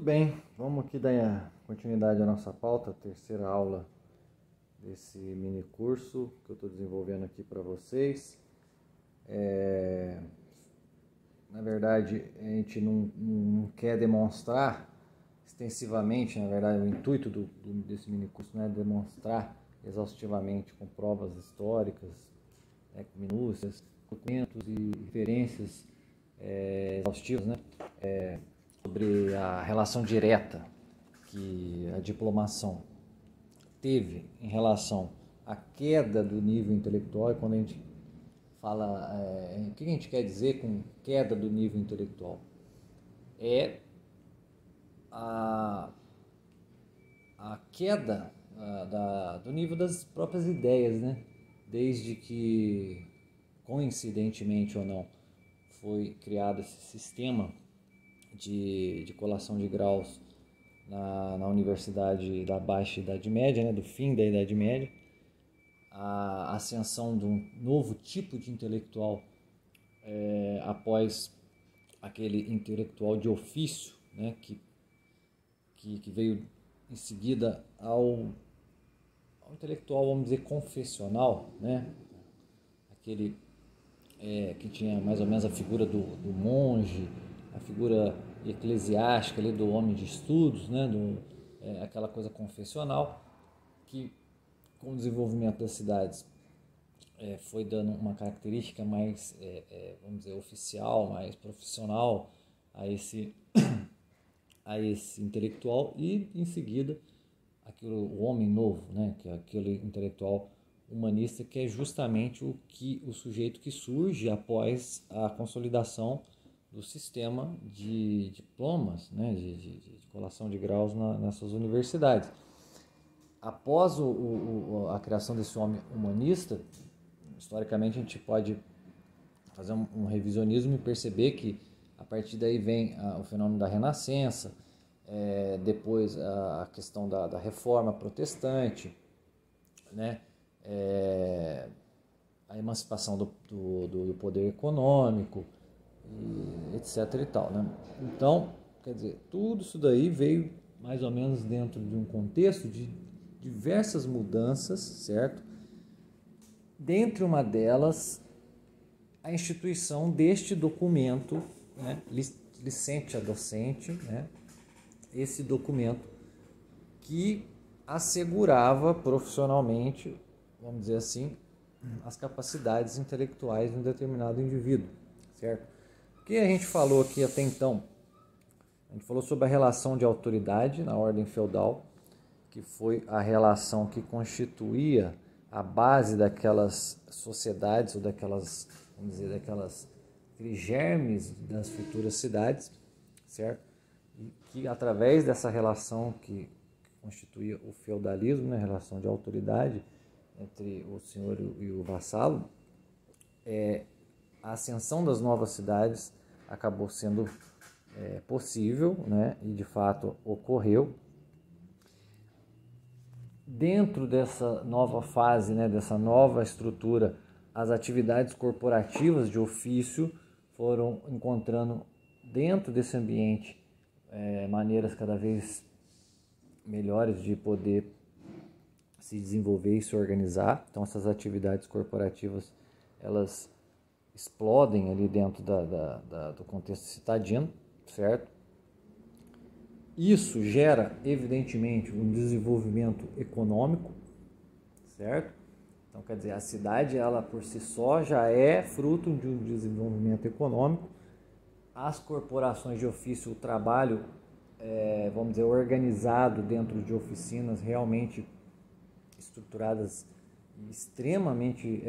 Muito bem, vamos aqui dar continuidade à nossa pauta, terceira aula desse mini curso que eu estou desenvolvendo aqui para vocês. Na verdade, a gente não quer demonstrar extensivamente, na verdade, o intuito desse mini curso não é demonstrar exaustivamente com provas históricas, com minúcias, documentos e referências exaustivas, sobre a relação direta que a diplomação teve em relação à queda do nível intelectual. E quando a gente fala, o que a gente quer dizer com queda do nível intelectual? É a queda do nível das próprias ideias, né? Desde que, coincidentemente ou não, foi criado esse sistema de colação de graus na Universidade da Baixa Idade Média, né, do fim da Idade Média, a ascensão de um novo tipo de intelectual após aquele intelectual de ofício, né, que veio em seguida ao intelectual, vamos dizer, confessional, né, aquele que tinha mais ou menos a figura do monge, a figura eclesiástica ali do homem de estudos, né, aquela coisa confessional, que com o desenvolvimento das cidades foi dando uma característica mais, vamos dizer, oficial, mais profissional a esse intelectual, e em seguida o homem novo, né, que é aquele intelectual humanista, que é justamente o sujeito que surge após a consolidação do sistema de diplomas, né, de colação de graus nessas universidades. Após a criação desse homem humanista, historicamente a gente pode fazer um revisionismo e perceber que a partir daí vem o fenômeno da Renascença, depois a questão da Reforma Protestante, né? A emancipação do poder econômico, etc. e tal, né? Então, quer dizer, tudo isso daí veio mais ou menos dentro de um contexto de diversas mudanças, certo? Dentre uma delas, a instituição deste documento, né, Licentia Docente, né, esse documento que assegurava profissionalmente, vamos dizer assim, as capacidades intelectuais de um determinado indivíduo, certo? O que a gente falou aqui até então? A gente falou sobre a relação de autoridade na ordem feudal, que foi a relação que constituía a base daquelas sociedades, ou daquelas, vamos dizer, aqueles germes das futuras cidades, certo? E que através dessa relação que constituía o feudalismo, né, a relação de autoridade entre o senhor e o vassalo, a ascensão das novas cidades acabou sendo possível, né, e de fato ocorreu. Dentro dessa nova fase, né, dessa nova estrutura, as atividades corporativas de ofício foram encontrando dentro desse ambiente maneiras cada vez melhores de poder se desenvolver e se organizar. Então essas atividades corporativas, elas explodem ali dentro do contexto citadino, certo? Isso gera, evidentemente, um desenvolvimento econômico, certo? Então, quer dizer, a cidade, ela por si só já é fruto de um desenvolvimento econômico. As corporações de ofício, o trabalho, vamos dizer, organizado dentro de oficinas realmente estruturadas e extremamente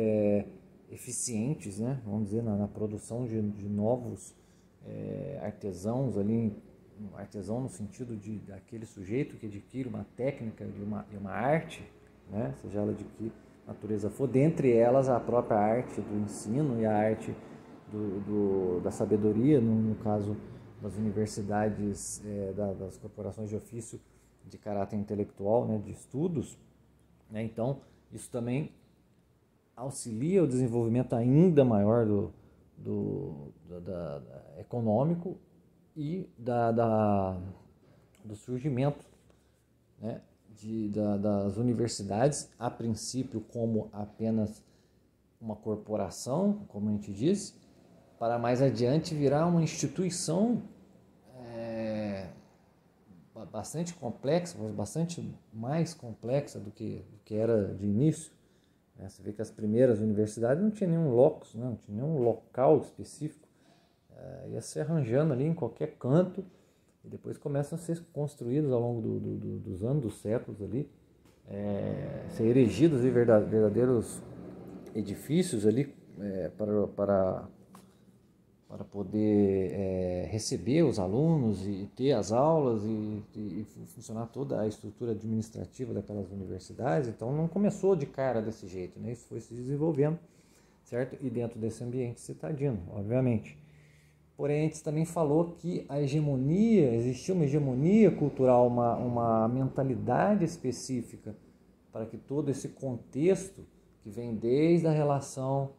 eficientes, né? Vamos dizer, na produção de novos artesãos ali, artesão no sentido daquele sujeito que adquire uma técnica de uma arte, né? Seja ela de que natureza for, dentre elas a própria arte do ensino e a arte da sabedoria, no caso das universidades, das corporações de ofício de caráter intelectual, né, de estudos, né? Então, isso também auxilia o desenvolvimento ainda maior econômico e do surgimento, né, das universidades, a princípio como apenas uma corporação, como a gente disse, para mais adiante virar uma instituição bastante complexa, bastante mais complexa do que era de início. Você vê que as primeiras universidades não tinha nenhum locus, não tinha nenhum local específico, ia se arranjando ali em qualquer canto, e depois começam a ser construídos ao longo dos anos, dos séculos ali, ser erigidos em verdadeiros edifícios ali para poder receber os alunos e ter as aulas e funcionar toda a estrutura administrativa daquelas universidades. Então não começou de cara desse jeito, né? Isso foi se desenvolvendo, certo? E dentro desse ambiente citadino, obviamente. Porém, a gente também falou que existia uma hegemonia cultural, uma mentalidade específica para que todo esse contexto que vem desde a relação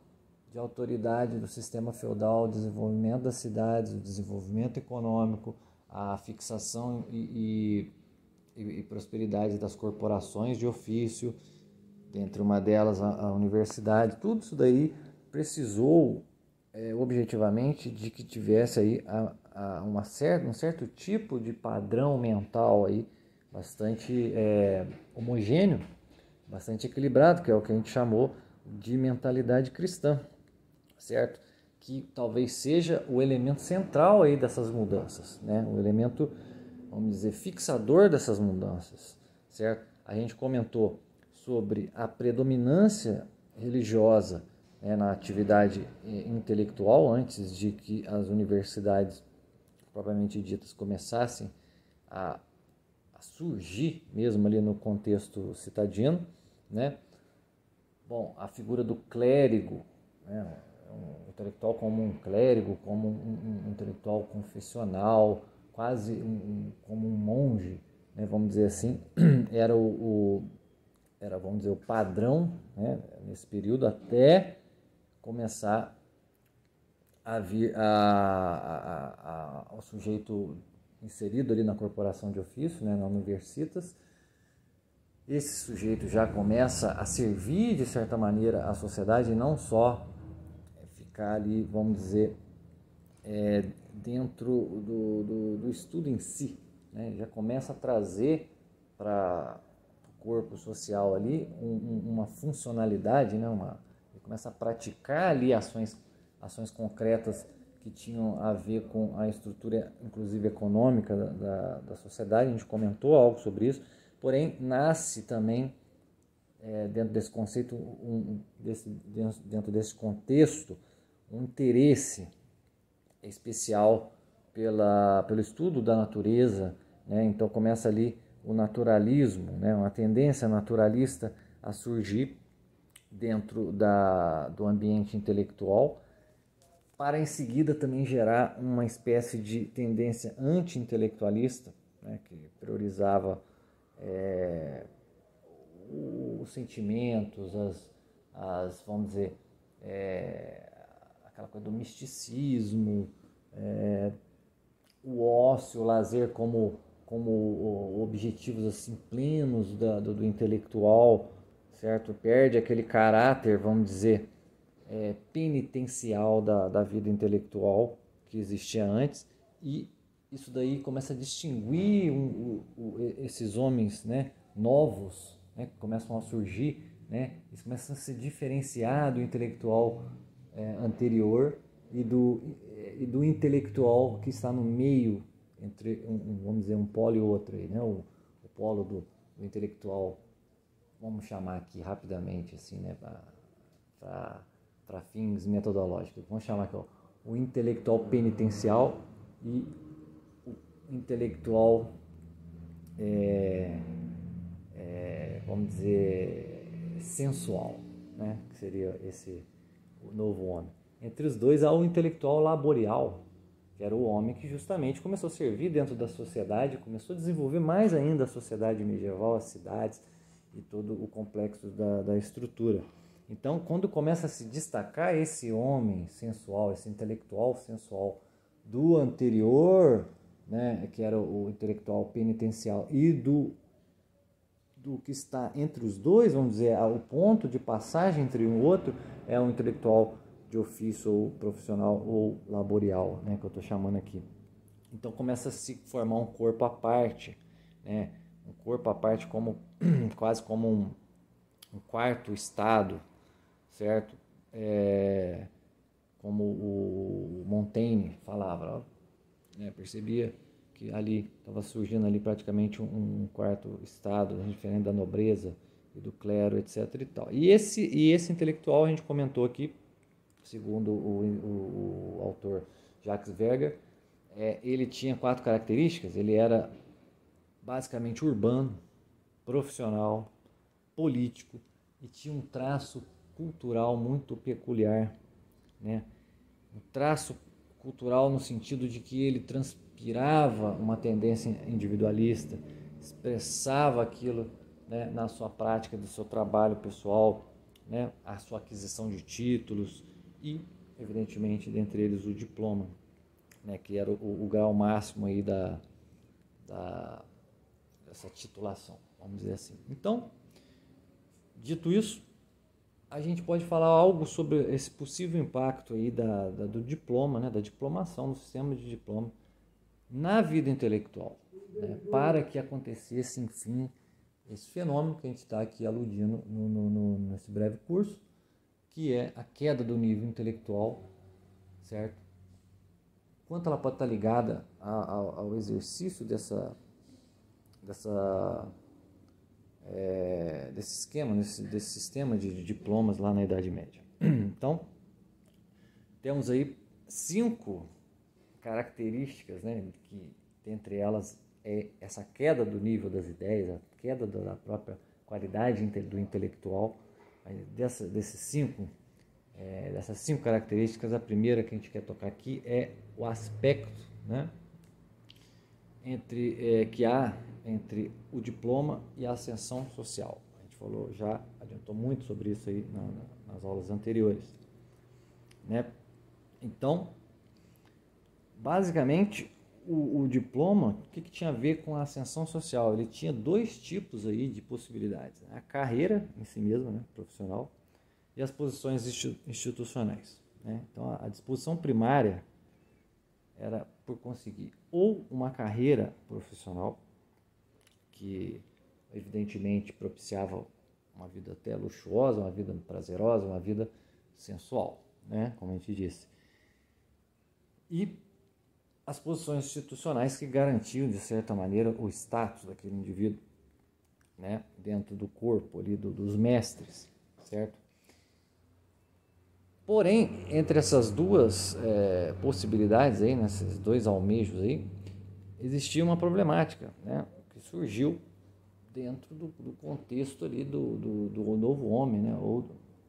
de autoridade do sistema feudal, o desenvolvimento das cidades, o desenvolvimento econômico, a fixação e prosperidade das corporações de ofício, dentre uma delas a universidade, tudo isso daí precisou objetivamente de que tivesse aí um certo tipo de padrão mental aí bastante homogêneo, bastante equilibrado, que é o que a gente chamou de mentalidade cristã, certo? Que talvez seja o elemento central aí dessas mudanças, né? O elemento, vamos dizer, fixador dessas mudanças, certo? A gente comentou sobre a predominância religiosa, né, na atividade intelectual antes de que as universidades propriamente ditas começassem a surgir mesmo ali no contexto citadino, né? Bom, a figura do clérigo, né, um intelectual como um clérigo, como um intelectual confessional, quase como um monge, né, vamos dizer assim, era vamos dizer, o padrão, né, nesse período, até começar a vir o sujeito inserido ali na corporação de ofício, né, na Universitas. Esse sujeito já começa a servir, de certa maneira, a sociedade e não só ficar ali, vamos dizer, dentro do estudo em si, né? Já começa a trazer para o corpo social ali uma funcionalidade, né? Ele começa a praticar ali ações concretas que tinham a ver com a estrutura, inclusive econômica da sociedade. A gente comentou algo sobre isso, porém nasce também dentro desse conceito, dentro desse contexto, um interesse especial pelo estudo da natureza, né? Então começa ali o naturalismo, né? Uma tendência naturalista a surgir dentro do ambiente intelectual, para em seguida também gerar uma espécie de tendência anti-intelectualista, né? Que priorizava os sentimentos, vamos dizer, aquela coisa do misticismo, o ócio, o lazer como objetivos assim plenos do intelectual, certo? Perde aquele caráter, vamos dizer, penitencial da vida intelectual que existia antes, e isso daí começa a distinguir esses homens, né, novos, né, que começam a surgir, né, eles começam a se diferenciar do intelectual anterior e do intelectual que está no meio entre vamos dizer, um polo e outro aí, né? O polo do intelectual, vamos chamar aqui rapidamente assim, né, para fins metodológicos, vamos chamar aqui o intelectual penitencial e o intelectual vamos dizer sensual, né, que seria o novo homem. Entre os dois há o intelectual laborial, que era o homem que justamente começou a servir dentro da sociedade, começou a desenvolver mais ainda a sociedade medieval, as cidades e todo o complexo da estrutura. Então, quando começa a se destacar esse homem sensual, esse intelectual sensual do anterior, né, que era o intelectual penitencial, e do que está entre os dois, vamos dizer, o ponto de passagem entre um e outro, é o intelectual de ofício ou profissional ou laborial, né, que eu estou chamando aqui. Então começa a se formar um corpo à parte, né, um corpo à parte como quase como um quarto estado, certo? Como o Montaigne falava, né, percebia que ali estava surgindo ali praticamente um quarto estado, diferente da nobreza e do clero, etc. e tal. E esse intelectual, a gente comentou aqui, segundo o autor Jacques Verger, ele tinha 4 características. Ele era basicamente urbano, profissional, político, e tinha um traço cultural muito peculiar, né? Um traço cultural no sentido de que ele transpirava uma tendência individualista, expressava aquilo, né, na sua prática do seu trabalho pessoal, né, a sua aquisição de títulos e, evidentemente, dentre eles o diploma, né, que era o grau máximo aí dessa titulação, vamos dizer assim. Então, dito isso, a gente pode falar algo sobre esse possível impacto aí do diploma, né, da diplomação, do sistema de diploma na vida intelectual, né, para que acontecesse, enfim, esse fenômeno que a gente está aqui aludindo nesse breve curso, que é a queda do nível intelectual, certo? Quanto ela pode estar ligada ao exercício desse esquema, desse sistema de diplomas lá na Idade Média. Então, temos aí 5 características, né, que dentre elas é essa queda do nível das ideias, a queda da própria qualidade do intelectual. Dessas 5 características, a primeira que a gente quer tocar aqui é o aspecto, né, que há entre o diploma e a ascensão social. A gente falou, já adiantou muito sobre isso aí nas aulas anteriores, né? Então, basicamente, o diploma, o que tinha a ver com a ascensão social? Ele tinha 2 tipos aí de possibilidades, né? A carreira em si mesma, né, profissional, e as posições institucionais, né? Então, a disposição primária era por conseguir ou uma carreira profissional, que evidentemente propiciava uma vida até luxuosa, uma vida prazerosa, uma vida sensual, né, como a gente disse. E as posições institucionais que garantiam, de certa maneira, o status daquele indivíduo, né, dentro do corpo ali dos mestres, certo? Porém, entre essas duas possibilidades aí, nesses 2 almejos aí, existia uma problemática, né, que surgiu dentro do contexto ali do novo homem, né, ou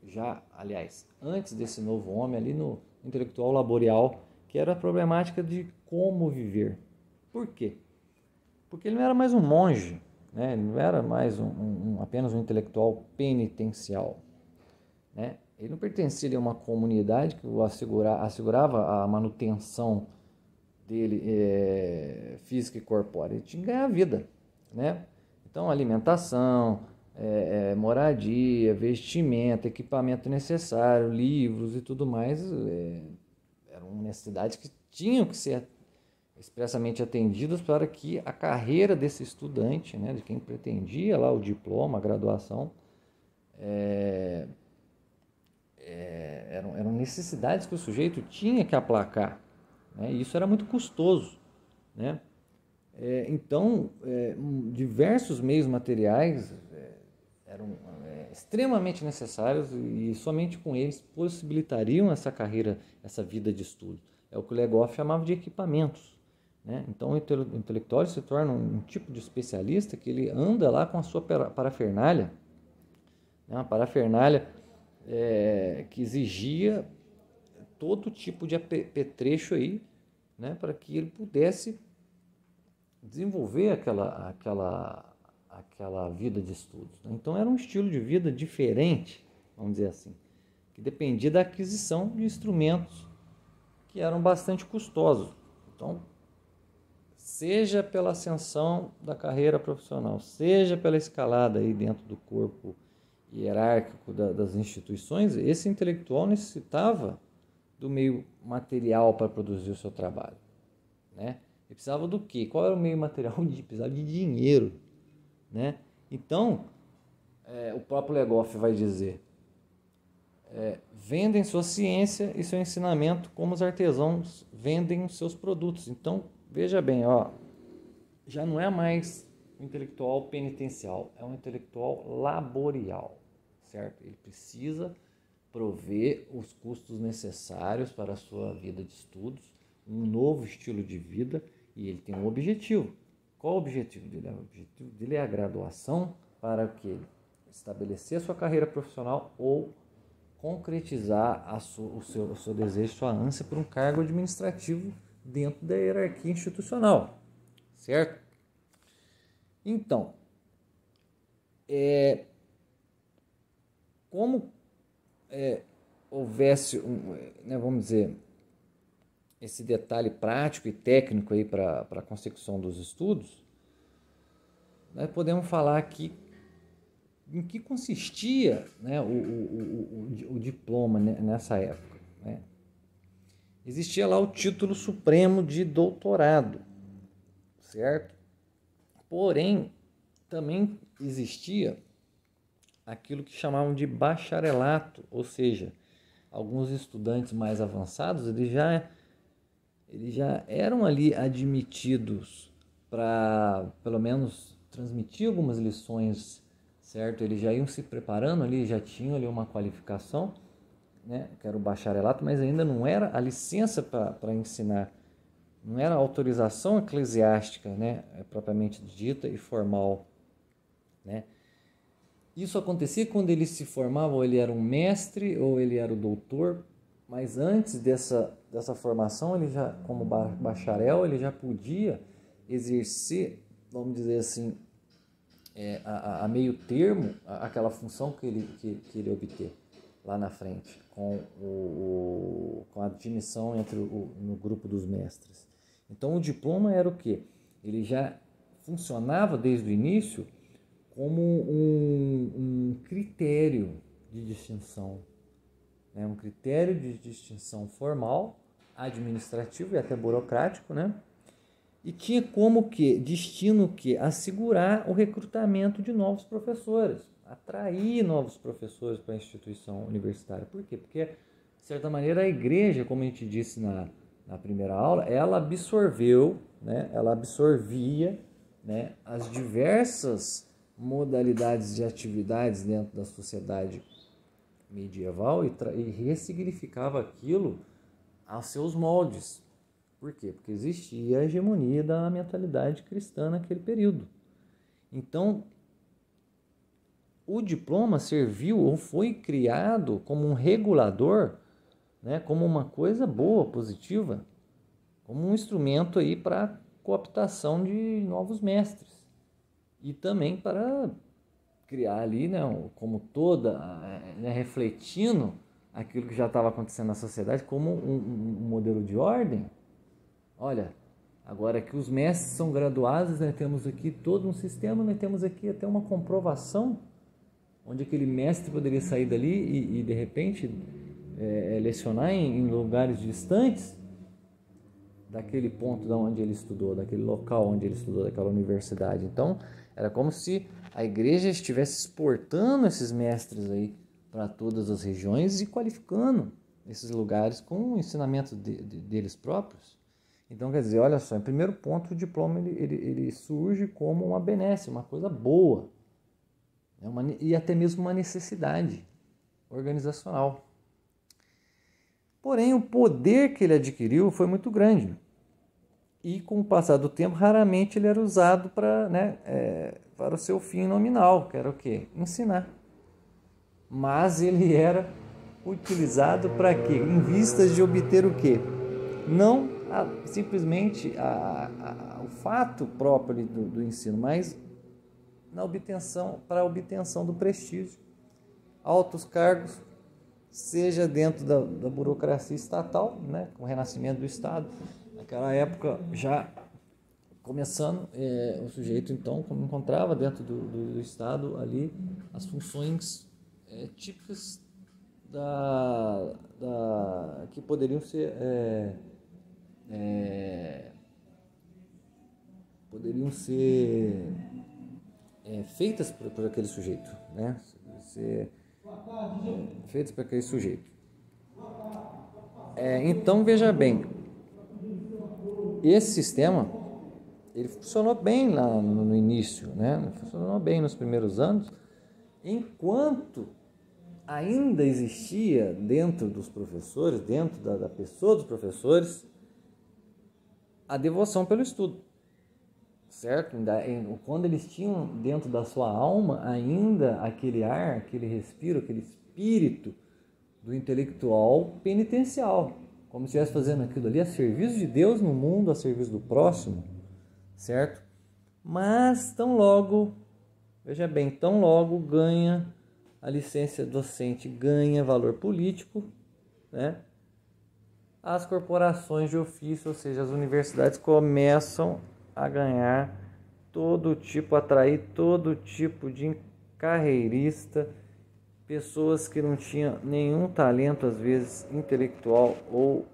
já, aliás, antes desse novo homem ali no intelectual laborial, que era a problemática de como viver. Por quê? Porque ele não era mais um monge, né, ele não era mais apenas um intelectual penitencial, né? Ele não pertencia a uma comunidade que o assegurava a manutenção dele física e corpórea. Ele tinha que ganhar vida, né? Então, alimentação, moradia, vestimenta, equipamento necessário, livros e tudo mais, eram necessidades que tinham que ser expressamente atendidas para que a carreira desse estudante, né, de quem pretendia lá o diploma, a graduação, eram necessidades que o sujeito tinha que aplacar, né? E isso era muito custoso, né? Então, diversos meios materiais eram extremamente necessários e somente com eles possibilitariam essa carreira, essa vida de estudo. É o que o Legoff chamava de equipamentos, né? Então, o intelectual se torna um tipo de especialista que ele anda lá com a sua parafernália, né? Uma parafernália que exigia todo tipo de apetrecho aí, né, para que ele pudesse desenvolver aquela vida de estudos, né? Então era um estilo de vida diferente, vamos dizer assim, que dependia da aquisição de instrumentos que eram bastante custosos. Então, seja pela ascensão da carreira profissional, seja pela escalada aí dentro do corpo hierárquico das instituições, esse intelectual necessitava do meio material para produzir o seu trabalho, né? Ele precisava do quê? Qual era o meio material? Ele precisava de dinheiro, né? Então, o próprio Legoff vai dizer, vendem sua ciência e seu ensinamento como os artesãos vendem os seus produtos. Então, veja bem, ó, já não é mais um intelectual penitencial, é um intelectual laborial, certo? Ele precisa prover os custos necessários para a sua vida de estudos, um novo estilo de vida, e ele tem um objetivo. Qual o objetivo dele? O objetivo dele é a graduação para que ele estabelecer a sua carreira profissional ou concretizar o seu desejo, sua ânsia por um cargo administrativo dentro da hierarquia institucional, certo? Então, como houvesse, vamos dizer, esse detalhe prático e técnico aí para a consecução dos estudos, nós podemos falar aqui em que consistia, né, o diploma nessa época, né? Existia lá o título supremo de doutorado, certo? Porém, também existia aquilo que chamavam de bacharelato, ou seja, alguns estudantes mais avançados, eles já eram ali admitidos para, pelo menos, transmitir algumas lições, certo? Eles já iam se preparando ali, já tinham ali uma qualificação, né, que era o bacharelato, mas ainda não era a licença para ensinar, não era a autorização eclesiástica, né, propriamente dita e formal, né? Isso acontecia quando ele se formava, ou ele era um mestre, ou ele era o doutor, mas antes dessa formação, ele já, como bacharel, ele já podia exercer, vamos dizer assim, a meio termo, aquela função que ele obter lá na frente, com a admissão no grupo dos mestres. Então, o diploma era o quê? Ele já funcionava desde o início como um critério de distinção, né? Um critério de distinção formal, administrativo e até burocrático, né? E tinha como que destino que assegurar o recrutamento de novos professores, atrair novos professores para a instituição universitária. Por quê? Porque, de certa maneira, a igreja, como a gente disse na primeira aula, ela absorveu, né? Ela absorvia, né, as diversas modalidades de atividades dentro da sociedade medieval e ressignificava aquilo aos seus moldes. Por quê? Porque existia a hegemonia da mentalidade cristã naquele período. Então, o diploma serviu ou foi criado como um regulador, né, como uma coisa boa, positiva, como um instrumento aí para cooptação de novos mestres. E também para criar ali, né, como toda, né, refletindo aquilo que já estava acontecendo na sociedade, como um modelo de ordem. Olha, agora que os mestres são graduados, nós temos aqui todo um sistema, nós temos aqui até uma comprovação, onde aquele mestre poderia sair dali e de repente, lecionar em lugares distantes daquele ponto de onde ele estudou, daquele local onde ele estudou, daquela universidade. Então, era como se a igreja estivesse exportando esses mestres aí para todas as regiões e qualificando esses lugares com o ensinamento deles próprios. Então, quer dizer, olha só, em primeiro ponto, o diploma ele surge como uma benesse, uma coisa boa, né? E até mesmo uma necessidade organizacional. Porém, o poder que ele adquiriu foi muito grande. E com o passar do tempo, raramente ele era usado para o seu fim nominal, que era o quê? Ensinar. Mas ele era utilizado para quê? Em vistas de obter o quê? Não simplesmente o fato próprio do ensino, mas para a obtenção do prestígio, altos cargos, seja dentro da burocracia estatal, né, com o renascimento do Estado. Naquela época já começando, o sujeito então encontrava dentro do Estado ali as funções típicas que poderiam ser feitas por aquele sujeito, né? Ser feitas por aquele sujeito. Então veja bem, esse sistema ele funcionou bem lá no início, né? Funcionou bem nos primeiros anos, enquanto ainda existia dentro dos professores, dentro da pessoa dos professores, a devoção pelo estudo, certo? Quando eles tinham dentro da sua alma ainda aquele ar, aquele respiro, aquele espírito do intelectual penitencial, como se estivesse fazendo aquilo ali a serviço de Deus no mundo, a serviço do próximo, certo? Mas tão logo, veja bem, tão logo ganha a licença docente, ganha valor político, né? As corporações de ofício, ou seja, as universidades começam a ganhar atrair todo tipo de carreirista, pessoas que não tinham nenhum talento, às vezes, intelectual ou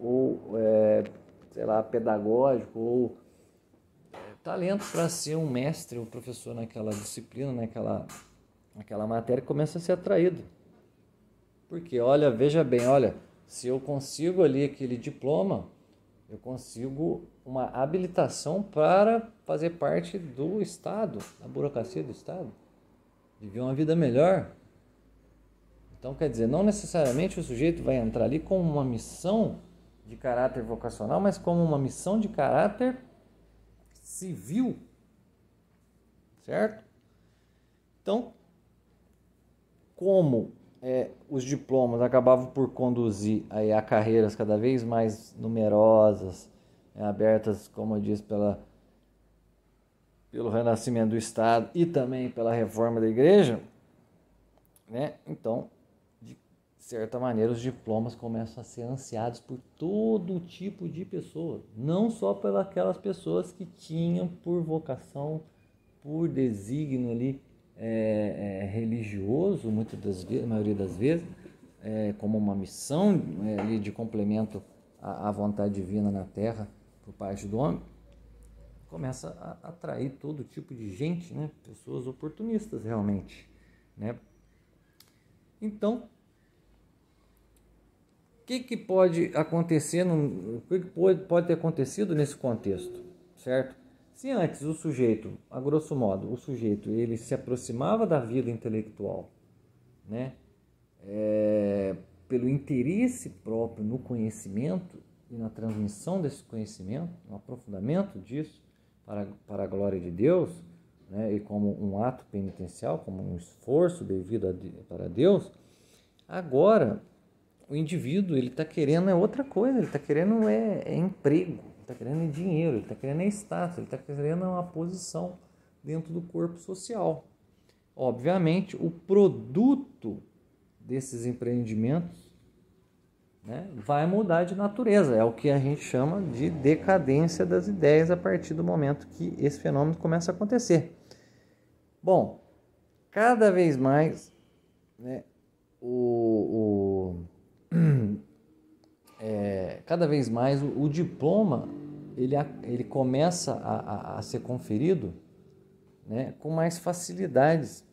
pedagógico, ou talento para ser um mestre ou professor naquela disciplina, naquela matéria, começa a ser atraído. Porque, veja bem, se eu consigo ali aquele diploma, eu consigo uma habilitação para fazer parte do Estado, da burocracia do Estado, viver uma vida melhor. Então, quer dizer, não necessariamente o sujeito vai entrar ali com uma missão de caráter vocacional, mas como uma missão de caráter civil, certo? Então, como os diplomas acabavam por conduzir a carreiras cada vez mais numerosas, abertas, como eu disse, pelo renascimento do Estado e também pela reforma da Igreja, né? Então, de certa maneira, os diplomas começam a ser ansiados por todo tipo de pessoa, não só pelas aquelas pessoas que tinham por vocação, por desígnio ali, religioso, a maioria das vezes, como uma missão ali de complemento à vontade divina na Terra por parte do homem, começa a atrair todo tipo de gente, né? Pessoas oportunistas realmente, né? Então, o que pode acontecer, o que pode ter acontecido nesse contexto, certo? Se antes o sujeito, a grosso modo, ele se aproximava da vida intelectual, né? Pelo interesse próprio no conhecimento e na transmissão desse conhecimento, no aprofundamento disso para a glória de Deus, né? E como um ato penitencial, como um esforço devido para Deus, agora o indivíduo ele está querendo outra coisa, ele está querendo emprego, ele está querendo dinheiro, ele está querendo status, ele está querendo uma posição dentro do corpo social. Obviamente, o produto desses empreendimentos, né, vai mudar de natureza, é o que a gente chama de decadência das ideias a partir do momento que esse fenômeno começa a acontecer. Bom, cada vez mais, né, cada vez mais o diploma ele começa a ser conferido, né, com mais facilidades,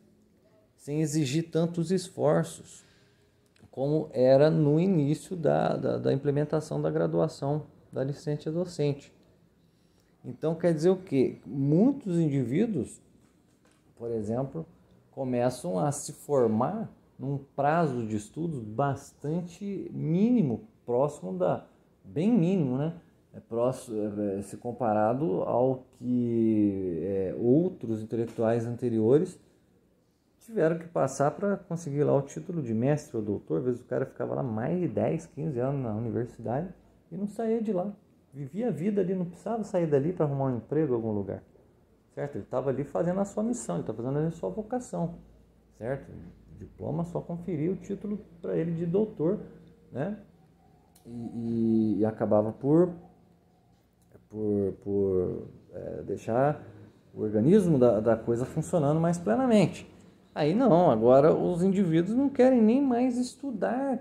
sem exigir tantos esforços, como era no início da implementação da graduação da licença docente. Então quer dizer o quê? Muitos indivíduos, por exemplo, começam a se formar num prazo de estudos bastante mínimo, bem mínimo, né? Se comparado ao que outros intelectuais anteriores tiveram que passar para conseguir lá o título de mestre ou doutor. Às vezes o cara ficava lá mais de 10, 15 anos na universidade e não saía de lá. Vivia a vida ali, não precisava sair dali para arrumar um emprego em algum lugar, certo? Ele estava ali fazendo a sua missão, ele estava fazendo a sua vocação, certo? O diploma só conferia o título para ele de doutor, né? E acabava por deixar o organismo da coisa funcionando mais plenamente. Aí não, agora os indivíduos não querem nem mais estudar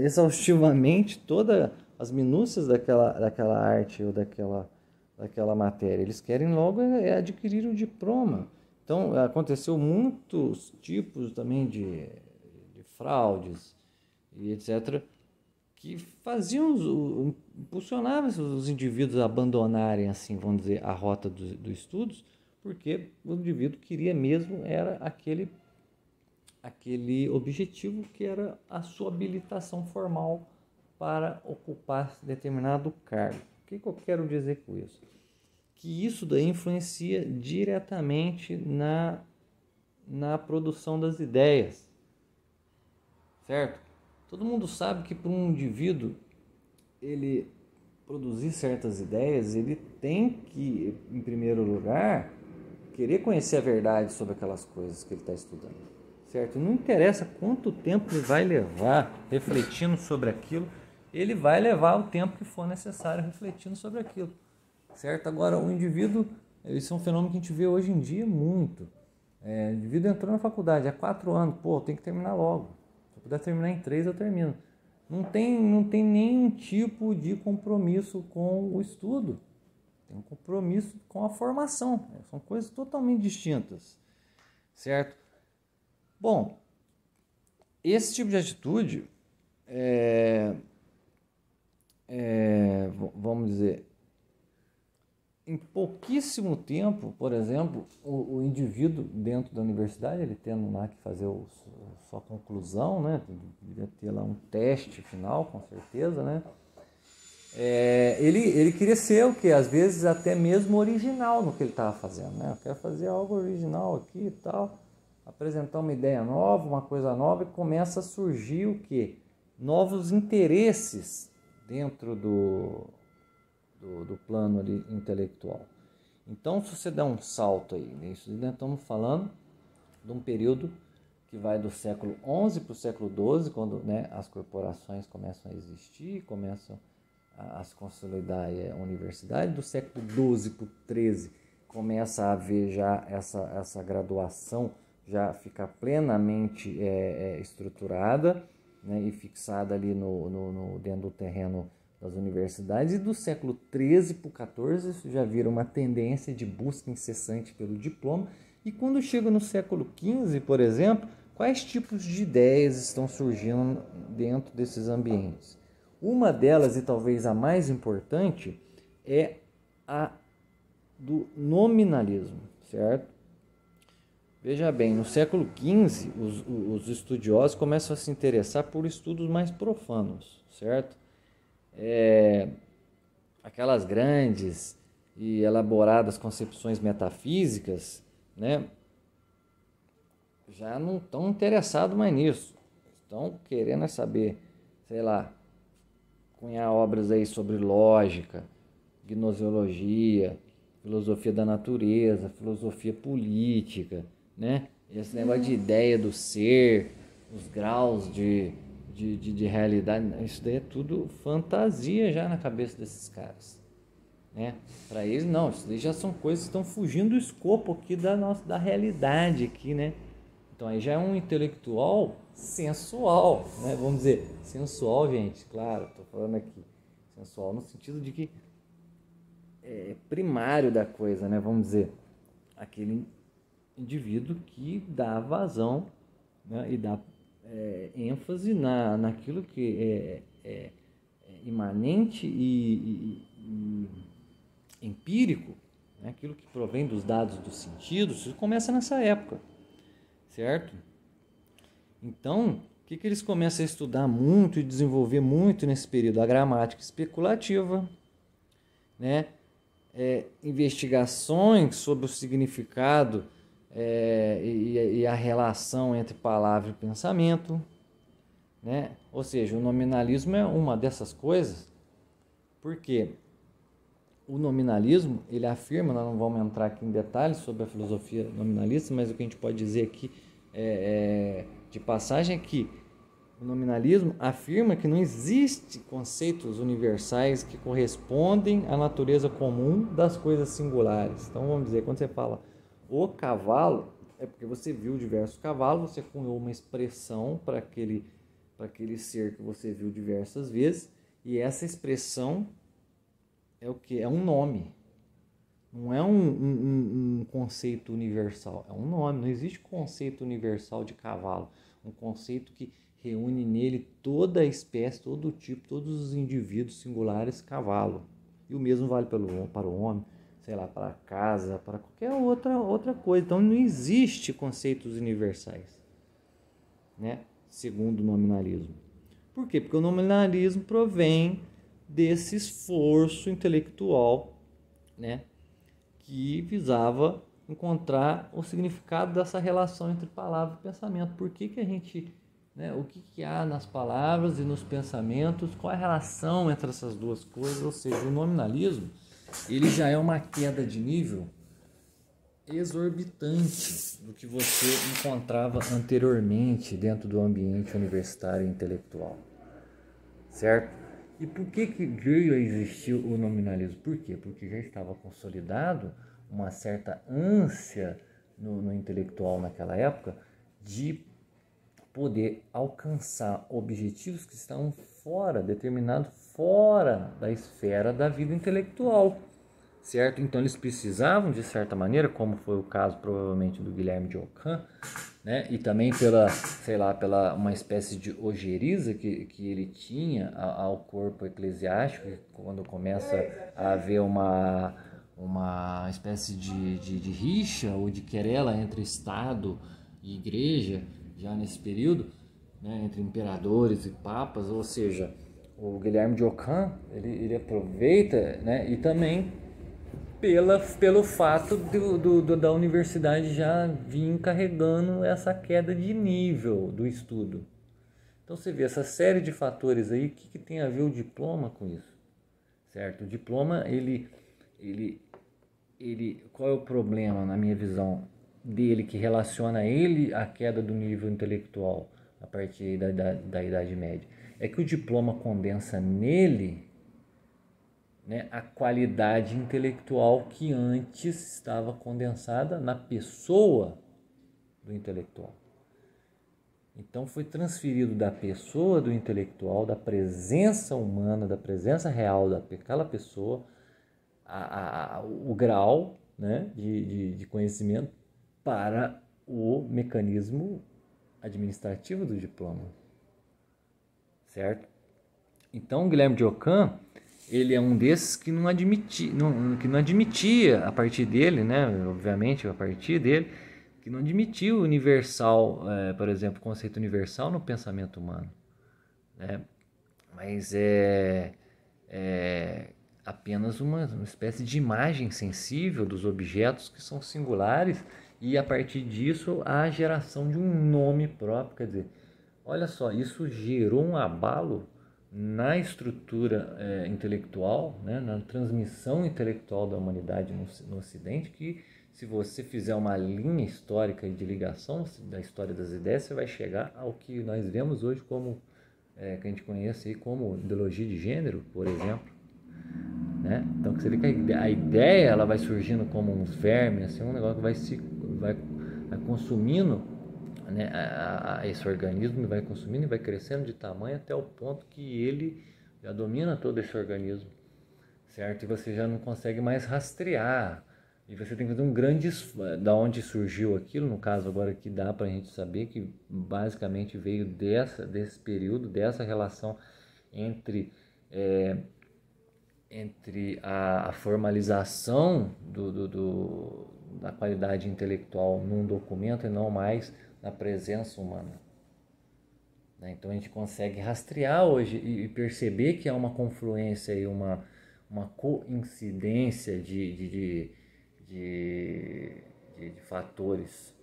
exaustivamente todas as minúcias daquela arte ou daquela matéria. Eles querem logo adquirir o diploma. Então aconteceu muitos tipos também de fraudes e etc., que impulsionavam os indivíduos a abandonarem, assim, vamos dizer, a rota dos estudos, porque o indivíduo queria mesmo era aquele objetivo que era a sua habilitação formal para ocupar determinado cargo. O que eu quero dizer com isso? Que isso daí influencia diretamente na produção das ideias, certo? Todo mundo sabe que para um indivíduo ele produzir certas ideias, ele tem que, em primeiro lugar, querer conhecer a verdade sobre aquelas coisas que ele está estudando, certo? Não interessa quanto tempo ele vai levar refletindo sobre aquilo, ele vai levar o tempo que for necessário refletindo sobre aquilo, certo? Agora, o indivíduo, isso é um fenômeno que a gente vê hoje em dia muito. O indivíduo entrou na faculdade há 4 anos, tem que terminar logo. Se eu puder terminar em 3, eu termino. Não tem nenhum tipo de compromisso com o estudo. Tem um compromisso com a formação. São coisas totalmente distintas, certo? Bom, esse tipo de atitude, vamos dizer, em pouquíssimo tempo, por exemplo, o indivíduo dentro da universidade, ele tendo lá que fazer sua conclusão, né? Devia ter lá um teste final, com certeza, né? Ele queria ser o que? Às vezes até mesmo original no que ele estava fazendo, né? Eu quero fazer algo original aqui e tal, apresentar uma ideia nova, uma coisa nova, e começa a surgir o que? Novos interesses dentro do plano ali intelectual. Então, se você der um salto aí, né? Isso nós estamos falando de um período que vai do século XI para o século XII, quando, né, as corporações começam a existir, começam a se consolidar a universidade. Do século XII para o XIII começa a haver já essa graduação, já ficar plenamente estruturada, né, e fixada ali dentro do terreno das universidades. E do século XIII para o XIV isso já vira uma tendência de busca incessante pelo diploma. E quando chega no século XV, por exemplo, quais tipos de ideias estão surgindo dentro desses ambientes? Uma delas, e talvez a mais importante, é a do nominalismo, certo? Veja bem, no século XV, os estudiosos começam a se interessar por estudos mais profanos, certo? Aquelas grandes e elaboradas concepções metafísicas, né, já não estão interessados mais nisso. Estão querendo saber, sei lá, cunhar obras aí sobre lógica, gnoseologia, filosofia da natureza, filosofia política, né? Esse negócio de ideia do ser, os graus de realidade, isso daí é tudo fantasia já na cabeça desses caras, né? Para eles não, isso daí já são coisas que estão fugindo do escopo aqui da realidade aqui, né? Então aí já é um intelectual sensual, né? Vamos dizer, sensual, gente, claro, estou falando aqui, sensual no sentido de que é primário da coisa, né? Vamos dizer, aquele indivíduo que dá vazão, né, e dá ênfase naquilo que é imanente e empírico, né, aquilo que provém dos dados dos sentidos. Isso começa nessa época, certo? Então, o que eles começam a estudar muito e desenvolver muito nesse período? A gramática especulativa, né? Investigações sobre o significado e a relação entre palavra e pensamento, né? Ou seja, o nominalismo é uma dessas coisas, porque o nominalismo, ele afirma, nós não vamos entrar aqui em detalhes sobre a filosofia nominalista, mas o que a gente pode dizer aqui de passagem é que O nominalismo afirma que não existe conceitos universais que correspondem à natureza comum das coisas singulares. Então vamos dizer, quando você fala o cavalo, é porque você viu diversos cavalos, você cunhou uma expressão para aquele ser que você viu diversas vezes, e essa expressão é o que? É um nome. Não é um conceito universal, é um nome. Não existe conceito universal de cavalo. Um conceito que reúne nele toda a espécie, todo o tipo, todos os indivíduos singulares cavalo. E o mesmo vale para o homem, sei lá, para a casa, para qualquer outra coisa. Então não existe conceitos universais, né? Segundo o nominalismo. Por quê? Porque o nominalismo provém desse esforço intelectual, né, que visava encontrar o significado dessa relação entre palavra e pensamento. Por que a gente, né, o que há nas palavras e nos pensamentos, qual é a relação entre essas duas coisas? Ou seja, o nominalismo, ele já é uma queda de nível exorbitante do que você encontrava anteriormente dentro do ambiente universitário e intelectual, certo? E por que veio a existir o nominalismo? Por quê? Porque já estava consolidado uma certa ânsia no intelectual naquela época de poder alcançar objetivos que estavam determinados fora da esfera da vida intelectual, certo? Então eles precisavam, de certa maneira, como foi o caso provavelmente do Guilherme de Ockham, né? E também pela uma espécie de ojeriza que ele tinha ao corpo eclesiástico, quando começa a haver uma espécie de rixa ou de querela entre Estado e Igreja, já nesse período, né? Entre imperadores e papas, ou seja, o Guilherme de Ockham, ele aproveita, né? E também pelo fato da universidade já vir carregando essa queda de nível do estudo. Então você vê essa série de fatores aí, o que tem a ver o diploma com isso? Certo? O diploma, qual é o problema, na minha visão, dele, que relaciona ele à queda do nível intelectual a partir da Idade Média? É que o diploma condensa nele, né, a qualidade intelectual que antes estava condensada na pessoa do intelectual. Então foi transferido da pessoa do intelectual, da presença humana, da presença real daquela pessoa, o grau, né, de conhecimento para o mecanismo administrativo do diploma, certo? Então Guilherme de Ockham, ele é um desses que não admitia a partir dele, né, obviamente a partir dele, que não admitia o universal, por exemplo, o conceito universal no pensamento humano, né? Mas é apenas uma espécie de imagem sensível dos objetos que são singulares, e a partir disso a geração de um nome próprio. Quer dizer, olha só, isso gerou um abalo na estrutura intelectual, né, na transmissão intelectual da humanidade no Ocidente, que se você fizer uma linha histórica de ligação da história das ideias, você vai chegar ao que nós vemos hoje como, que a gente conhece aí como ideologia de gênero, por exemplo. Né? Então você vê que a ideia ela vai surgindo como uns vermes, assim, um negócio que vai consumindo, né, esse organismo, vai consumindo e vai crescendo de tamanho até o ponto que ele já domina todo esse organismo, certo? E você já não consegue mais rastrear, e você tem que fazer um grande da onde surgiu aquilo. No caso agora que dá para a gente saber que basicamente veio desse período, dessa relação entre a formalização da qualidade intelectual num documento e não mais na presença humana. Então a gente consegue rastrear hoje e perceber que há uma confluência e uma coincidência de fatores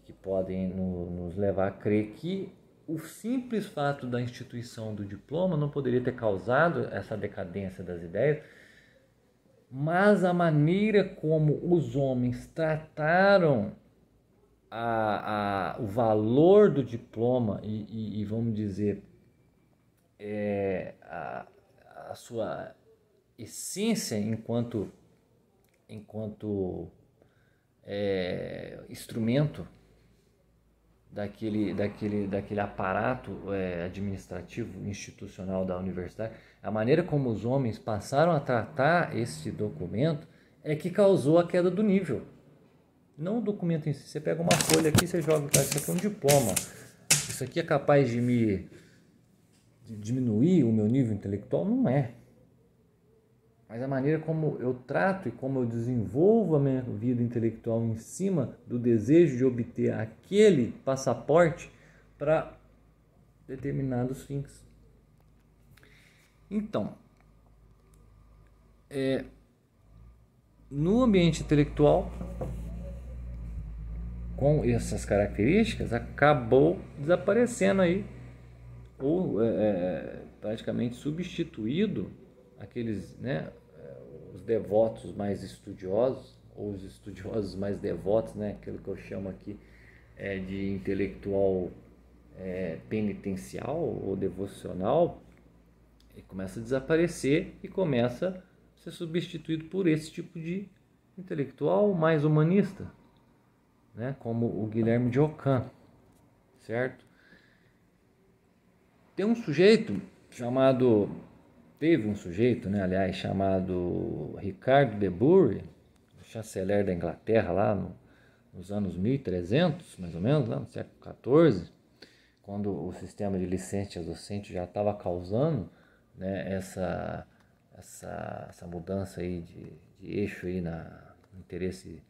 que podem nos levar a crer que o simples fato da instituição do diploma não poderia ter causado essa decadência das ideias, mas a maneira como os homens trataram o valor do diploma e vamos dizer, a sua essência enquanto instrumento daquele aparato administrativo institucional da universidade, a maneira como os homens passaram a tratar esse documento é que causou a queda do nível. Não o documento em si. Você pega uma folha aqui, você joga, isso aqui é um diploma. Isso aqui é capaz de diminuir o meu nível intelectual? Não é. Mas a maneira como eu trato e como eu desenvolvo a minha vida intelectual em cima do desejo de obter aquele passaporte para determinados fins. Então, no ambiente intelectual, com essas características, acabou desaparecendo aí, ou praticamente substituído aqueles, né, os devotos mais estudiosos, ou os estudiosos mais devotos, né, aquilo que eu chamo aqui de intelectual penitencial ou devocional, e começa a desaparecer e começa a ser substituído por esse tipo de intelectual mais humanista, né, como o Guilherme de Ockham, certo? Teve um sujeito, né, aliás, chamado Ricardo de Bury, chanceler da Inglaterra lá nos anos 1300, mais ou menos, lá no século XIV, quando o sistema de licença docente já estava causando, né, essa mudança aí de eixo aí no interesse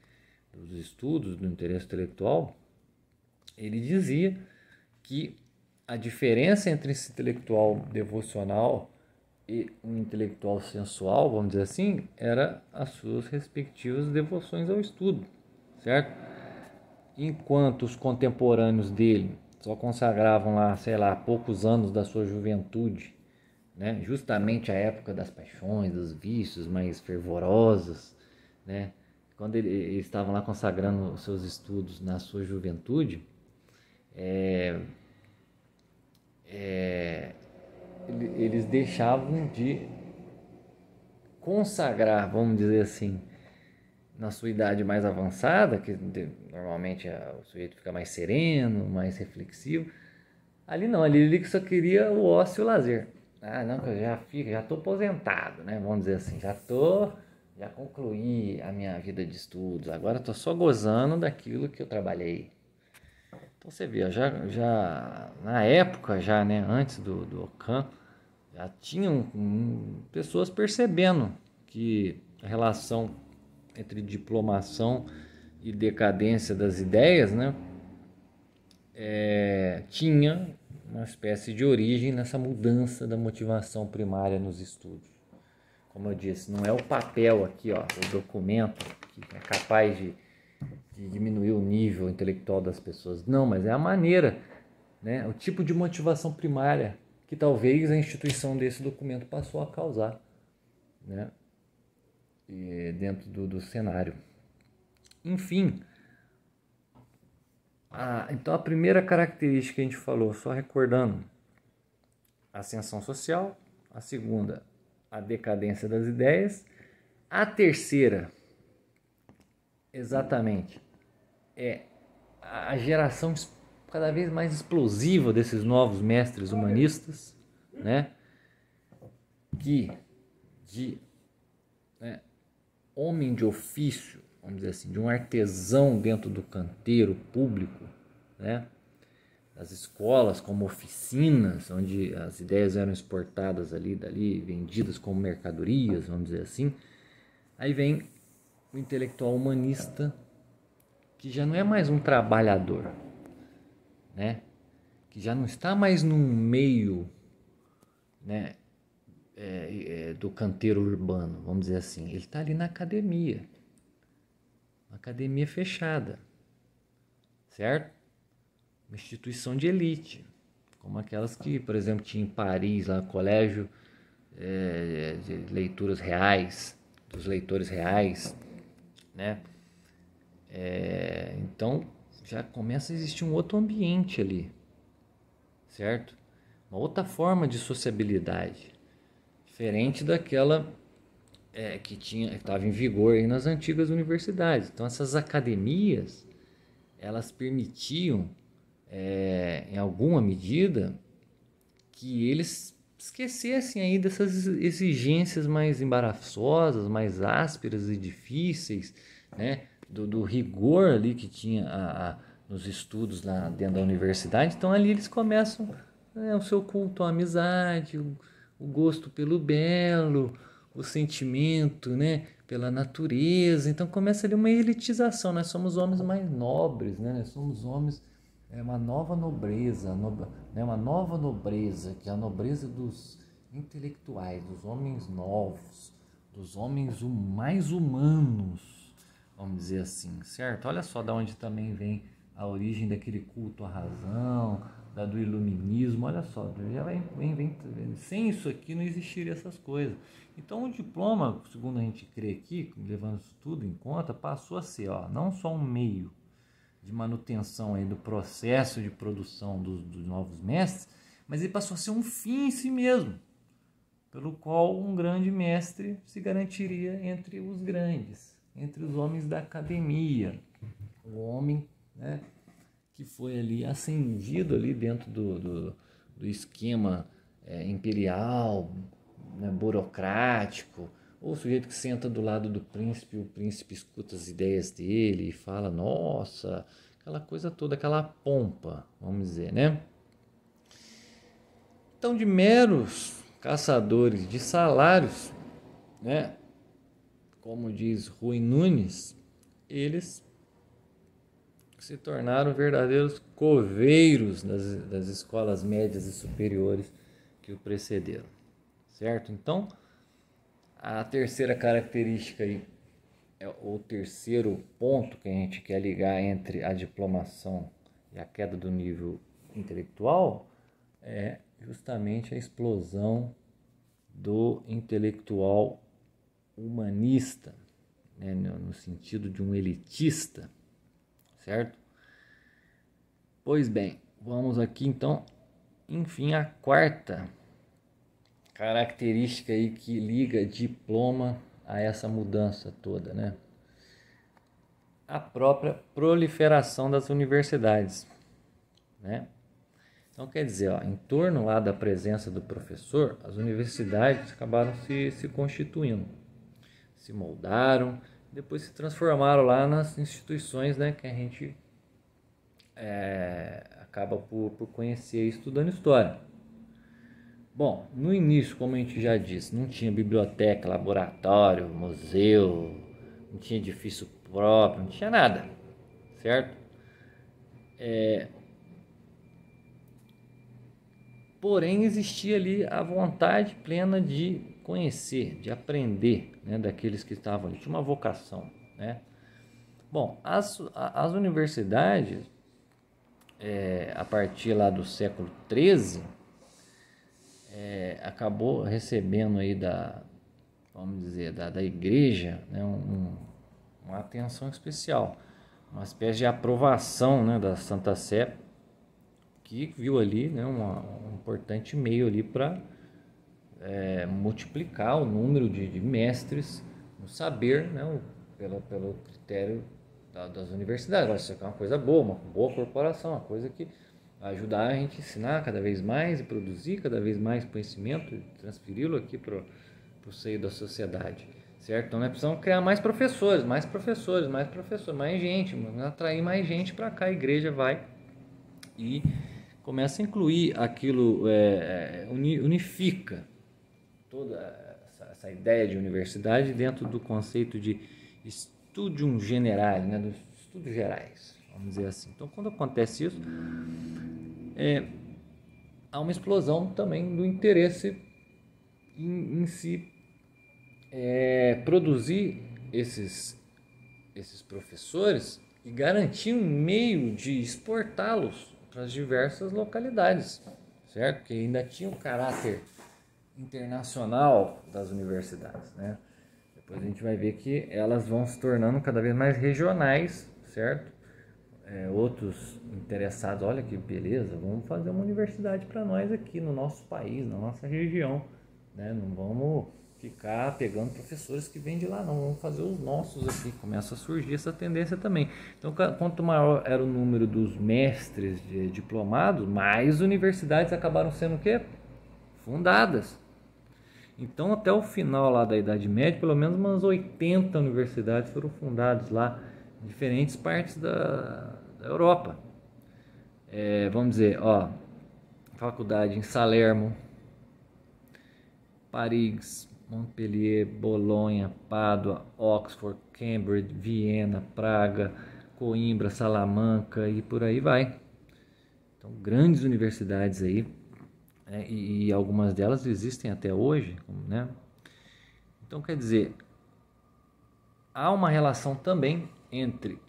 dos estudos, do interesse intelectual. Ele dizia que a diferença entre esse intelectual devocional e um intelectual sensual, vamos dizer assim, era as suas respectivas devoções ao estudo, certo? Enquanto os contemporâneos dele só consagravam lá, sei lá, poucos anos da sua juventude, né? Justamente a época das paixões, dos vícios mais fervorosos, né? Quando eles estavam lá consagrando os seus estudos na sua juventude, eles deixavam de consagrar, vamos dizer assim, na sua idade mais avançada, que normalmente o sujeito fica mais sereno, mais reflexivo. Ali não, ali ele só queria o ócio e o lazer. Ah, não, que eu já estou aposentado, né? Vamos dizer assim, já concluí a minha vida de estudos, agora estou só gozando daquilo que eu trabalhei. Então você vê, já na época, já, né, antes do Ockham, já tinham pessoas percebendo que a relação entre diplomação e decadência das ideias, né, tinha uma espécie de origem nessa mudança da motivação primária nos estudos. Como eu disse, não é o papel aqui, ó, o documento que é capaz de diminuir o nível intelectual das pessoas. Não, mas é a maneira, né, o tipo de motivação primária que talvez a instituição desse documento passou a causar, né, dentro do cenário. Enfim, então a primeira característica que a gente falou, só recordando, a ascensão social. A segunda, a decadência das ideias. A terceira, exatamente, é a geração cada vez mais explosiva desses novos mestres humanistas, né, que homem de ofício, vamos dizer assim, de um artesão dentro do canteiro público, né, das escolas como oficinas, onde as ideias eram exportadas dali, vendidas como mercadorias, vamos dizer assim. Aí vem o intelectual humanista, que já não é mais um trabalhador, né, que já não está mais num meio, né, do canteiro urbano, vamos dizer assim. Ele está ali na academia, uma academia fechada, certo? Uma instituição de elite, como aquelas que, por exemplo, tinha em Paris, lá, colégio de leituras reais, dos leitores reais, né? Então, já começa a existir um outro ambiente ali, certo? Uma outra forma de sociabilidade, diferente daquela que estava em vigor aí nas antigas universidades. Então essas academias, elas permitiam, em alguma medida, que eles esquecessem aí dessas exigências mais embaraçosas, mais ásperas e difíceis, né? Do rigor ali que tinha nos estudos lá dentro da universidade. Então ali eles começam o seu culto à amizade, o gosto pelo belo, o sentimento, né, pela natureza. Então começa ali uma elitização. Nós somos homens mais nobres, né? Nós somos homens uma nova nobreza, né? Uma nova nobreza, que é a nobreza dos intelectuais, dos homens novos, dos homens mais humanos, vamos dizer assim, certo? Olha só de onde também vem a origem daquele culto à razão, do iluminismo. Olha só, já vem, sem isso aqui não existiria essas coisas. Então o diploma, segundo a gente crê aqui, levando isso tudo em conta, passou a ser não só um meio de manutenção aí do processo de produção dos novos mestres, mas ele passou a ser um fim em si mesmo, pelo qual um grande mestre se garantiria entre os grandes, entre os homens da academia, o homem, né, que foi ali ascendido ali dentro do esquema imperial, né, burocrático, ou o sujeito que senta do lado do príncipe, o príncipe escuta as ideias dele e fala, nossa, aquela coisa toda, aquela pompa, vamos dizer, né? Então, de meros caçadores de salários, né, como diz Rui Nunes, eles se tornaram verdadeiros coveiros das escolas médias e superiores que o precederam, certo? Então, a terceira característica aí, o terceiro ponto que a gente quer ligar entre a diplomação e a queda do nível intelectual é justamente a explosão do intelectual humanista, né, no sentido de um elitista, certo? Pois bem, vamos aqui então, enfim, a quarta característica aí que liga diploma a essa mudança toda, né? A própria proliferação das universidades, né? Então, quer dizer, em torno lá da presença do professor, as universidades acabaram se constituindo, se moldaram, depois se transformaram lá nas instituições, né, que a gente acaba por conhecer estudando história. Bom, no início, como a gente já disse, não tinha biblioteca, laboratório, museu, não tinha edifício próprio, não tinha nada, certo? Porém, existia ali a vontade plena de conhecer, de aprender, né, daqueles que estavam ali. Tinha uma vocação, né? Bom, as universidades, a partir lá do século XIII, acabou recebendo aí vamos dizer, da igreja, né, uma atenção especial, uma espécie de aprovação, né, da Santa Sé, que viu ali, né, um importante meio ali para multiplicar o número de mestres no saber, né, pelo critério das universidades. Agora, isso é uma coisa boa, uma boa corporação, uma coisa que vai ajudar a gente a ensinar cada vez mais e produzir cada vez mais conhecimento e transferi-lo aqui para o seio da sociedade, certo? Então nós precisamos criar mais professores, mais gente, atrair mais gente para cá. A igreja vai e começa a incluir aquilo, unifica toda essa ideia de universidade dentro do conceito de studium generale, né, dos estudos gerais, vamos dizer assim. Então, quando acontece isso, há uma explosão também do interesse em se produzir esses professores e garantir um meio de exportá-los para as diversas localidades, certo? Que ainda tinha um caráter internacional das universidades, né? Depois a gente vai ver que elas vão se tornando cada vez mais regionais, certo? outros interessados, olha que beleza, vamos fazer uma universidade para nós aqui no nosso país, na nossa região, né? Não vamos ficar pegando professores que vêm de lá, não, vamos fazer os nossos aqui. Começa a surgir essa tendência também. Então, quanto maior era o número dos mestres diplomados, mais universidades acabaram sendo o quê? Fundadas. Então, até o final lá da Idade Média, pelo menos umas 80 universidades foram fundadas lá em diferentes partes da Europa. Vamos dizer, faculdade em Salerno, Paris, Montpellier, Bolonha, Pádua, Oxford, Cambridge, Viena, Praga, Coimbra, Salamanca e por aí vai. Então, grandes universidades aí, e algumas delas existem até hoje, né? Então, quer dizer, há uma relação também entre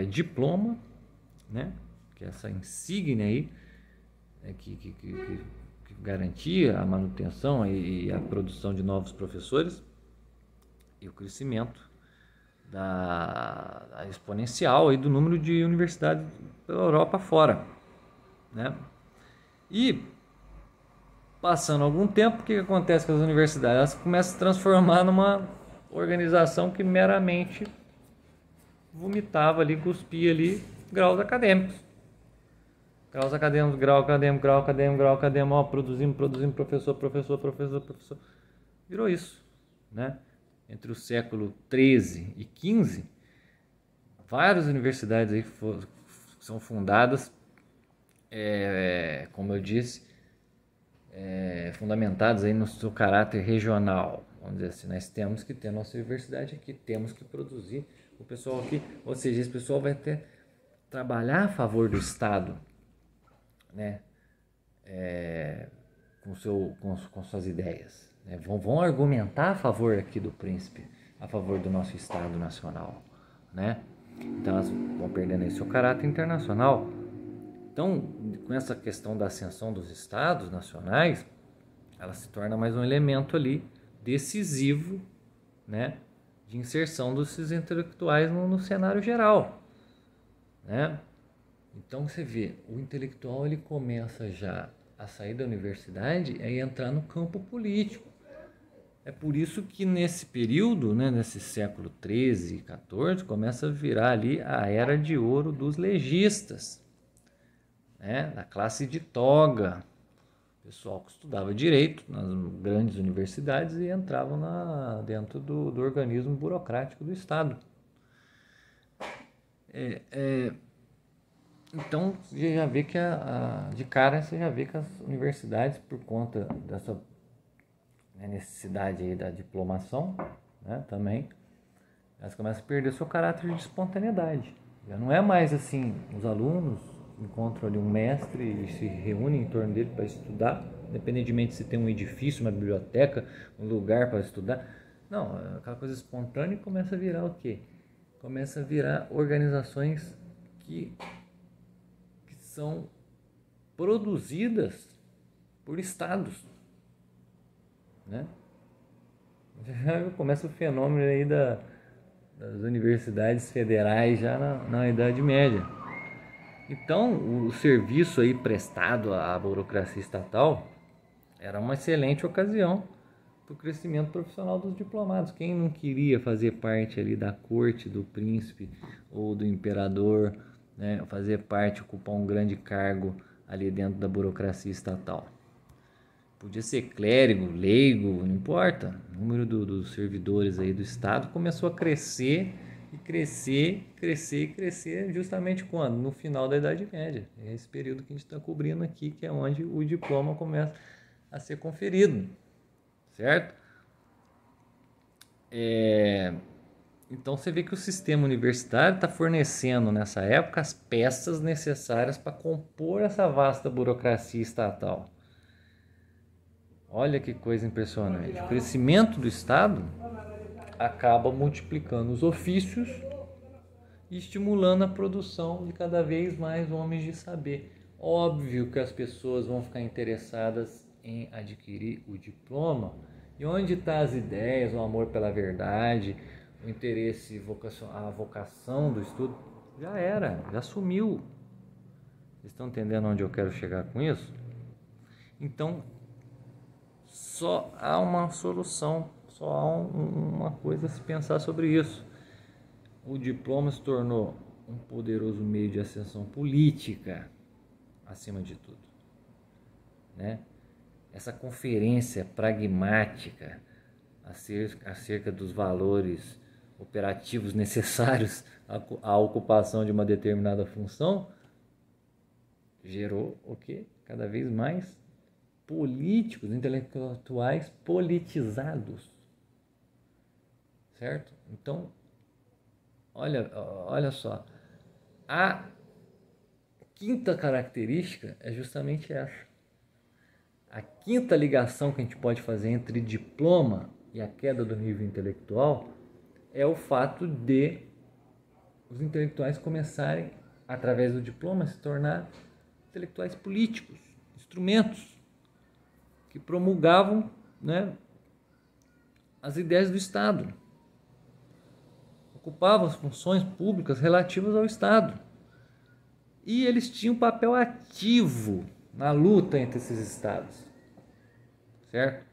diploma, né? Que é essa insígnia aí, que garantia a manutenção e a produção de novos professores, e o crescimento da exponencial aí do número de universidades pela Europa fora, né? E passando algum tempo, o que acontece com as universidades? Elas começam a se transformar numa organização que meramente vomitava ali, cuspia ali graus acadêmicos. Graus acadêmicos, grau acadêmico, grau acadêmico, grau acadêmico, produzindo professor. Virou isso, né? Entre o século XIII e XV, várias universidades aí são fundadas, como eu disse, fundamentadas aí no seu caráter regional. Vamos dizer assim, nós temos que ter nossa universidade aqui, temos que produzir o pessoal aqui, ou seja, esse pessoal vai trabalhar a favor do Estado, né? Com suas ideias, né? Vão argumentar a favor aqui do príncipe, a favor do nosso Estado nacional, né? Então elas vão perdendo aí seu caráter internacional. Então, com essa questão da ascensão dos estados nacionais, ela se torna mais um elemento ali decisivo, né, de inserção desses intelectuais no cenário geral, né? Então você vê, o intelectual ele começa já a sair da universidade e entrar no campo político. É por isso que nesse período, né, nesse século XIII e XIV, começa a virar ali a era de ouro dos legistas, né, da classe de toga, pessoal que estudava direito nas grandes universidades e entravam dentro do organismo burocrático do Estado. Então, você já vê que de cara você já vê que as universidades, por conta dessa necessidade aí da diplomação, né, também, elas começam a perder seu caráter de espontaneidade. Já não é mais assim, os alunos encontram ali um mestre e se reúnem em torno dele para estudar, independentemente se tem um edifício, uma biblioteca, um lugar para estudar. Não, aquela coisa espontânea começa a virar o quê? Começa a virar organizações que são produzidas por estados, né? Já começa o fenômeno aí das universidades federais já na Idade Média. Então, o serviço aí prestado à burocracia estatal era uma excelente ocasião para o crescimento profissional dos diplomados. Quem não queria fazer parte ali da corte do príncipe ou do imperador, né, fazer parte, ocupar um grande cargo ali dentro da burocracia estatal? Podia ser clérigo, leigo, não importa. O número dos servidores aí do Estado começou a crescer e crescer justamente quando? No final da Idade Média. É esse período que a gente está cobrindo aqui, que é onde o diploma começa a ser conferido, certo? Então você vê que o sistema universitário está fornecendo nessa época as peças necessárias para compor essa vasta burocracia estatal. Olha que coisa impressionante. O crescimento do Estado acaba multiplicando os ofícios e estimulando a produção de cada vez mais homens de saber. Óbvio que as pessoas vão ficar interessadas em adquirir o diploma. E onde estão as ideias, o amor pela verdade, o interesse, a vocação do estudo, já sumiu. Vocês estão entendendo onde eu quero chegar com isso? Então, só há uma solução, só há uma coisa a se pensar sobre isso. O diploma se tornou um poderoso meio de ascensão política, acima de tudo, né? Essa conferência pragmática acerca dos valores operativos necessários à ocupação de uma determinada função gerou o quê? Cada vez mais políticos, intelectuais politizados, certo? Então, olha só, a quinta característica é justamente essa. A quinta ligação que a gente pode fazer entre diploma e a queda do nível intelectual é o fato de os intelectuais começarem, através do diploma, a se tornar intelectuais políticos, instrumentos que promulgavam, né, as ideias do Estado, ocupavam as funções públicas relativas ao Estado. E eles tinham um papel ativo na luta entre esses estados, certo?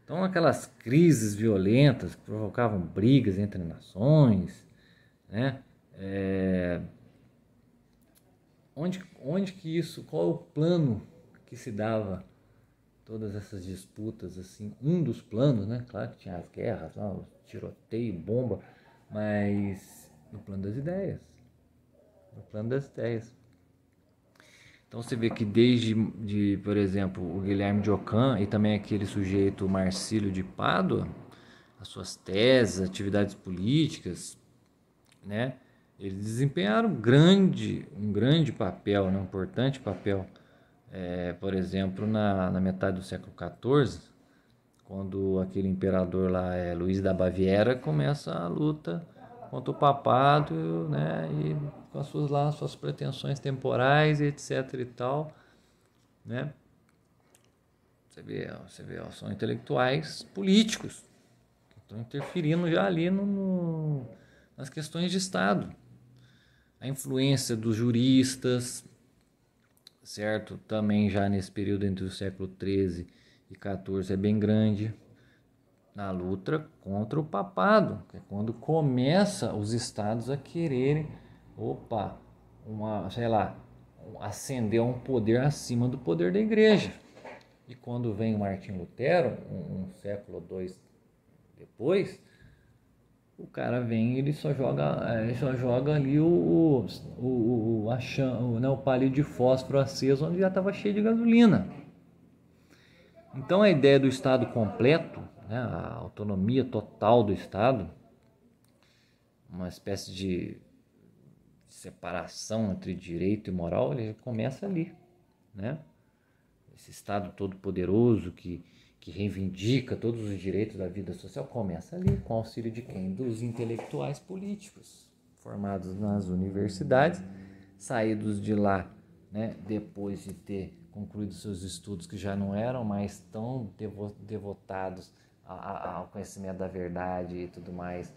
Então, aquelas crises violentas que provocavam brigas entre nações, né? Onde que isso, qual é o plano que se dava todas essas disputas, assim? Um dos planos, né? Claro que tinha as guerras, lá, o tiroteio, bomba, mas no plano das ideias. No plano das ideias. Então você vê que por exemplo, o Guilherme de Ockham e também aquele sujeito Marcílio de Pádua, as suas teses, atividades políticas, né, eles desempenharam um grande papel, né, um importante papel, por exemplo, na metade do século XIV, quando aquele imperador lá, Luís da Baviera, começa a luta contra o papado, né, e com suas pretensões temporais, etc e tal, né? Você vê, são intelectuais políticos que estão interferindo já ali nas questões de Estado. A influência dos juristas, certo? Também já nesse período entre o século XIII e XIV é bem grande, na luta contra o papado, que é quando começa os estados a quererem, ascender a um poder acima do poder da igreja. E quando vem o Martim Lutero, um século ou dois depois, o cara vem e ele só joga ali o palito de fósforo aceso onde já estava cheio de gasolina. Então a ideia do Estado completo, né, a autonomia total do Estado, uma espécie de separação entre direito e moral, ele começa ali, né? Esse Estado todo poderoso que reivindica todos os direitos da vida social começa ali, com auxílio de quem? Dos intelectuais políticos formados nas universidades, saídos de lá, né, depois de ter concluído seus estudos, que já não eram mais tão devotados ao conhecimento da verdade e tudo mais,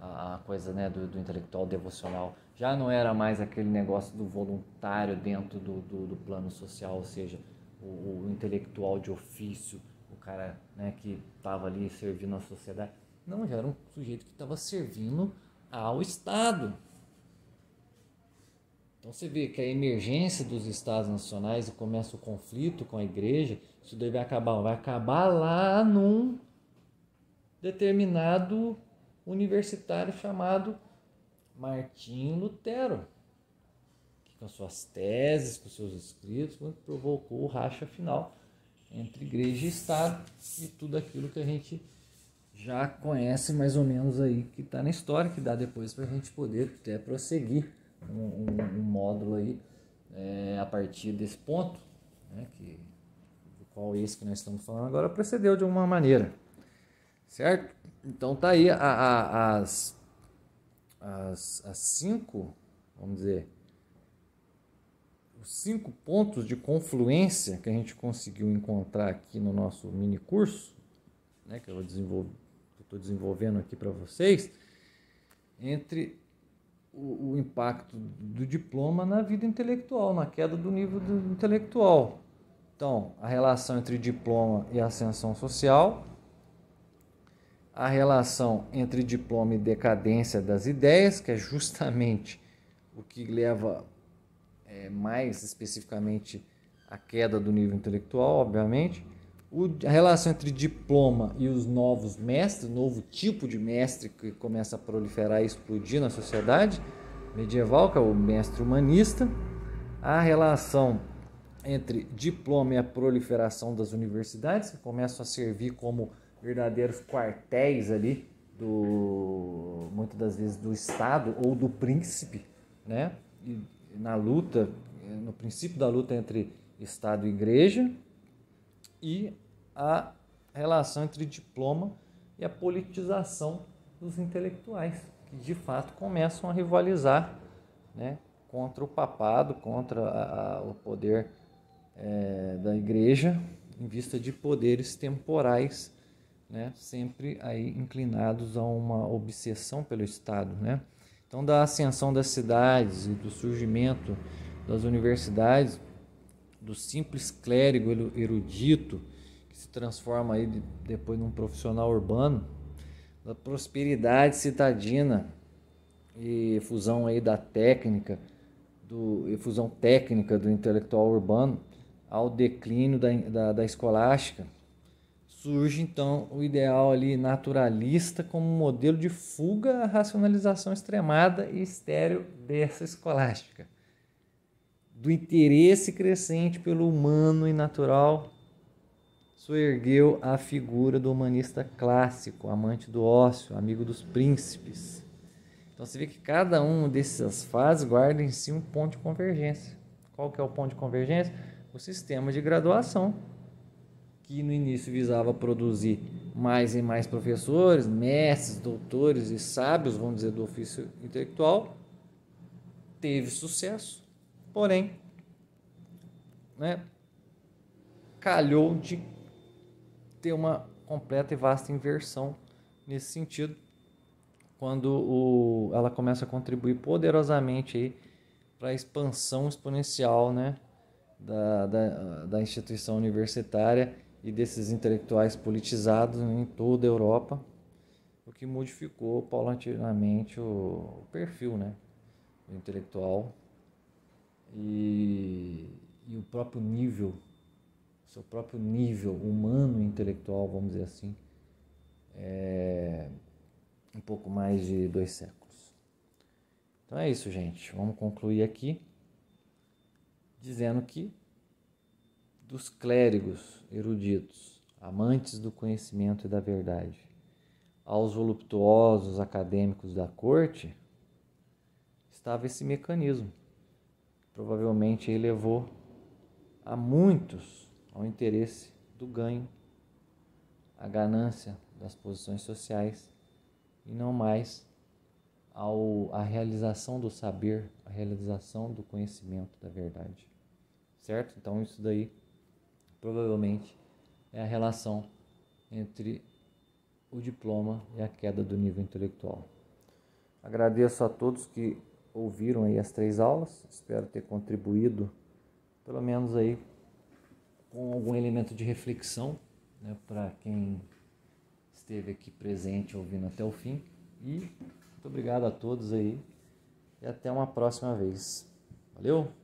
a coisa, né, do intelectual devocional, já não era mais aquele negócio do voluntário dentro do plano social, ou seja, o intelectual de ofício, o cara, né, que estava ali servindo à sociedade. Não, já era um sujeito que estava servindo ao Estado. Então você vê que a emergência dos estados nacionais e começa o conflito com a igreja, isso daí vai acabar lá num determinado universitário chamado Martim Lutero, que com suas teses, com seus escritos, provocou o racha final entre igreja e Estado e tudo aquilo que a gente já conhece mais ou menos aí, que está na história, que dá depois para a gente poder até prosseguir um módulo aí a partir desse ponto, né, do qual esse que nós estamos falando agora procedeu de alguma maneira, certo? Então tá aí as cinco, vamos dizer, os 5 pontos de confluência que a gente conseguiu encontrar aqui no nosso mini curso, né, que eu vou desenvolver, estou desenvolvendo aqui para vocês, entre o impacto do diploma na vida intelectual, na queda do nível intelectual. Então, a relação entre diploma e ascensão social, a relação entre diploma e decadência das ideias, que é justamente o que leva mais especificamente à queda do nível intelectual, obviamente. A relação entre diploma e os novos mestres, novo tipo de mestre que começa a proliferar e explodir na sociedade medieval, que é o mestre humanista. A relação entre diploma e a proliferação das universidades, que começam a servir como verdadeiros quartéis ali, muitas das vezes do Estado ou do príncipe, né? E na luta, no princípio da luta entre Estado e Igreja, e a relação entre diploma e a politização dos intelectuais, que de fato começam a rivalizar, né, contra o papado, contra o poder da Igreja, em vista de poderes temporais, né, sempre aí inclinados a uma obsessão pelo Estado, né? Então, da ascensão das cidades e do surgimento das universidades, do simples clérigo erudito, que se transforma aí depois num profissional urbano, da prosperidade citadina e fusão aí da técnica, fusão técnica do intelectual urbano, ao declínio da escolástica, surge então o ideal ali naturalista como modelo de fuga à racionalização extremada e estéril dessa escolástica, do interesse crescente pelo humano e natural, soergueu a figura do humanista clássico, amante do ócio, amigo dos príncipes. Então você vê que cada uma dessas fases guarda em si um ponto de convergência. Qual que é o ponto de convergência? O sistema de graduação, que no início visava produzir mais e mais professores, mestres, doutores e sábios, vamos dizer, do ofício intelectual, teve sucesso, porém, né, calhou de ter uma completa e vasta inversão nesse sentido, quando ela começa a contribuir poderosamente aí para a expansão exponencial, né, da instituição universitária e desses intelectuais politizados em toda a Europa, o que modificou paulatinamente o perfil, né, do intelectual e o próprio nível, seu próprio nível humano e intelectual, vamos dizer assim, um pouco mais de 2 séculos. Então é isso, gente. Vamos concluir aqui dizendo que dos clérigos eruditos, amantes do conhecimento e da verdade, aos voluptuosos acadêmicos da corte, estava esse mecanismo. Provavelmente ele levou a muitos ao interesse do ganho, à ganância das posições sociais e não mais à realização do saber, à realização do conhecimento da verdade. Certo? Então isso daí provavelmente é a relação entre o diploma e a queda do nível intelectual. Agradeço a todos que ouviram aí as 3 aulas, espero ter contribuído pelo menos aí com algum elemento de reflexão, né, para quem esteve aqui presente ouvindo até o fim. E muito obrigado a todos aí e até uma próxima vez. Valeu!